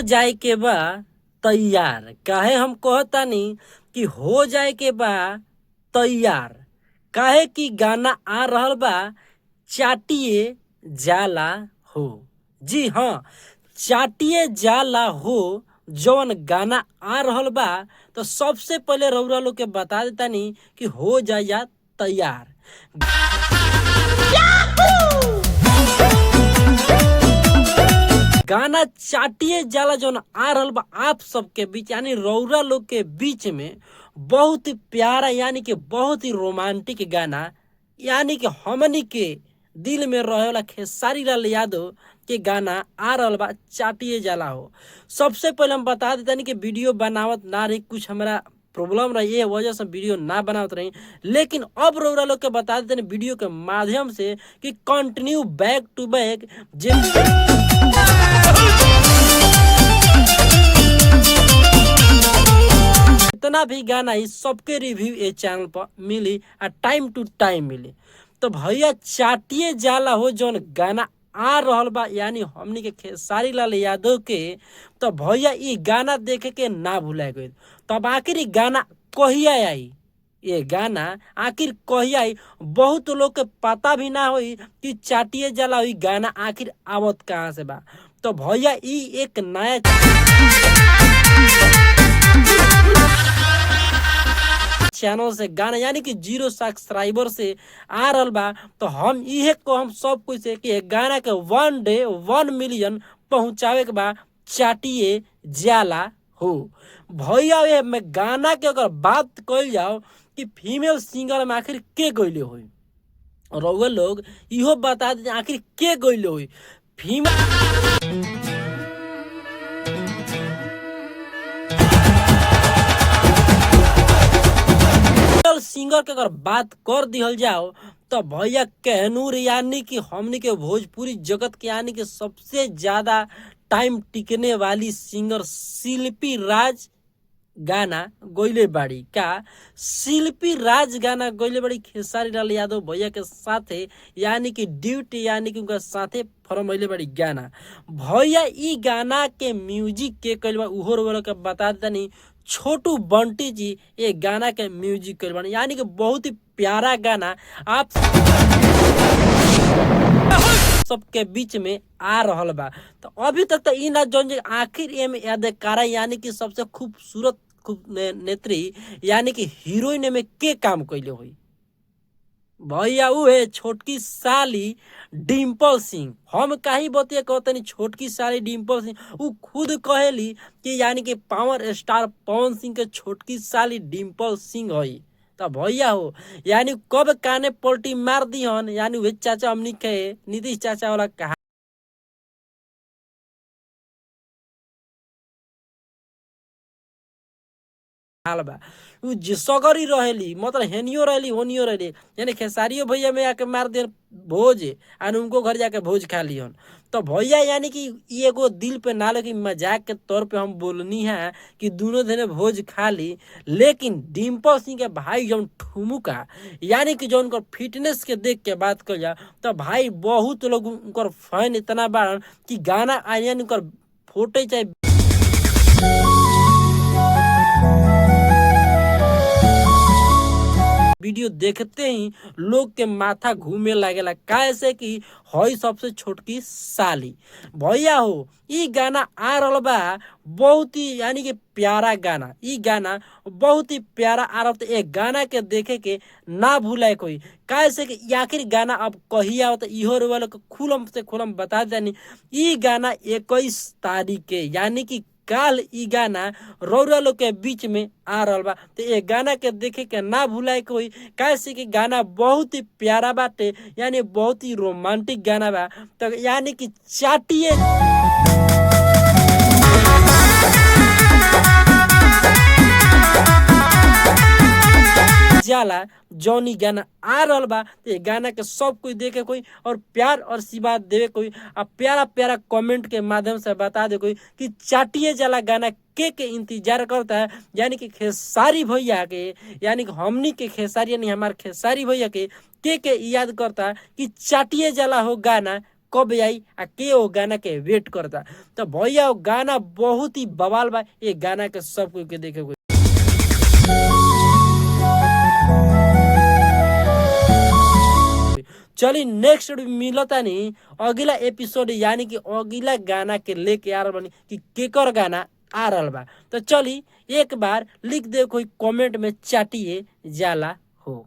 जाए के बा तैयार। काहे हम कहतानी कि हो जाए के बा तैयार, काहे कि गाना आ रहल बा चाटिए जाला हो। जी हाँ, चाटिए जाला हो जौन गाना आ रहल बा। तो सबसे पहले रउरा लोग के बता देतानी कि हो जाया तैयार। गाना चाटिए जाला जौन आ रहल बा आप सबके बीच, यानी रउरा लोग के बीच में बहुत ही प्यारा यानी कि बहुत ही रोमांटिक गाना, यानी कि हमनी के दिल में रहे वाला खेसारी लाल यादव के गाना आ रहल बा चाटिए जाला हो। सबसे पहले हम बता देतानी कि वीडियो बनावत ना रही, कुछ हमारा प्रॉब्लम रही, ये वजह से वीडियो ना बनावत रही। लेकिन अब रउरा लोग के बता देते वीडियो के माध्यम से कि कंटिन्यू बैक टू बैक जितना भी गाना है सबके रिव्यू ये चैनल पर मिली और टाइम टू टाइम मिली। तो भैया चाटिए जाला हो जौन गाना आ रहल बा, यानी हमनी के खेसारी लाल यादव के, तो भैया ये गाना देखे के ना भूला गई। तब आखिर ये गाना कहिया आई, ये गाना आखिर कहिया आई, बहुत लोग के पता भी ना होई कि चाटिए जाला हुई गाना आखिर आवत कहाँ से बा। तो भैया ई एक नया चैनल से गाना यानी कि 0 सब्सक्राइबर से आ रहल बा। तो हम इहे को हम सब कुछ से कि गाना के 1 डे 1 मिलियन पहुंचावे के बा चाटिए जाला हो। भैया ये में गाना के अगर बात कइल जाओ कि फीमेल सिंगर में आखिर के गइले होई, रउआ लोग इहो बता दे आखिर के गइले होई फीमेल सिंगर के अगर बात कर दिहल जाओ तो भैया कहनूर यानी कि हमनी के भोजपुरी जगत के यानी कि सबसे ज्यादा टाइम टिकने वाली सिंगर शिल्पी राज गाना गोइले बाड़ी। का शिल्पी राज गाना गोइले बाड़ी खेसारी लाल यादव भैया के साथे, यानी कि ड्यूटी यानी कि उनका साथे फरमाइले बाड़ी गाना। भैया ई गाना के म्यूजिक के कइल बा उहो रोला के बता देतानी छोटू बंटी जी ये गाना के म्यूजिक कइल बानी, यानी कि बहुत ही प्यारा गाना आप सबके बीच में आ रहल बा। तो अभी तक तो ई ना जौन आखिर एम अदाकारा यानी कि सबसे खूबसूरत नेत्री यानी कि हीरोइन में के काम कइले होई, भैया उ है छोटकी साली डिम्पल सिंह। हम कहीं बतिया कहतनी छोटकी साली डिम्पल सिंह, उ खुद कहेली कि यानी कि पावर स्टार पवन सिंह के छोटकी साली डिम्पल सिंह हई। तो भैया हो यानी कब काने पलटी मार दी हन, यानी वे चाचा हमनी के नीतीश चाचा वाला कहा हाल बा। उ सगरी रहेली, मतलब हेनियो रहेली होनियो रहेली, यानी खेसारियो भैया में आके मार दे भोज और उनको घर जाके भोज खा लिहन। तो भैया यानी कि एगो दिल पे ना लगी, मजाक के तौर पे हम बोलनी है कि दोनों दिन भोज खा ली। लेकिन डिम्पल सिंह के भाई जौन ठुमुका यानी कि जो उनकर फिटनेस के देख के बात कर जा, तो भाई बहुत लोग उनकर फैन इतना बाड़न कि गाना यानी उनकर फोटो चाहे वीडियो देखते ही लोग के माथा घूमे लागेला, कैसे कि हई सबसे छोटकी साली। भैया हो ई गाना आ रहल बा बहुत ही यानी कि प्यारा गाना, ई गाना बहुत ही प्यारा आ रहा। एक गाना के देखे के ना भूलाए कोई, कैसे कि आखिर गाना अब कहिया होता इहो वाले खुलम से खुलम बता देनी। ई गाना 21 तारीख के यानी कि काल ई गाना रौरा लोग के बीच में आ रहल बा। तो ये गाना के देखे के ना भूलाए कोई, कैसे कि गाना बहुत ही प्यारा बाटे, यानी बहुत ही रोमांटिक गाना बा। तो यानी कि चाटिए जाला जौनी गाना आ रहल बा। तो गाना के सब कोई देखे कोई और प्यार और आशीर्वाद देवे कोई, और प्यारा प्यारा कमेंट के माध्यम से बता दे कोई कि चाटिए जाला गाना के इंतजार करता है, यानी कि खेसारी भैया के, यानी कि हमनी के खेसारी यानी हमारे खेसारी भैया के याद करता है कि चाटिए जाला हो गाना कब आई आ के वो गाना के वेट करता। तो भैया वो गाना बहुत ही बवाल बा, ये गाना के सब कोई के देखे को। चली नेक्स्ट मिलता नहीं अगला एपिसोड, यानी कि अगला गाना के लेके आ रहा बनी कि केकर गाना आ रहा बा। तो चली एक बार लिख दे कोई कमेंट में चाटिए जाला हो।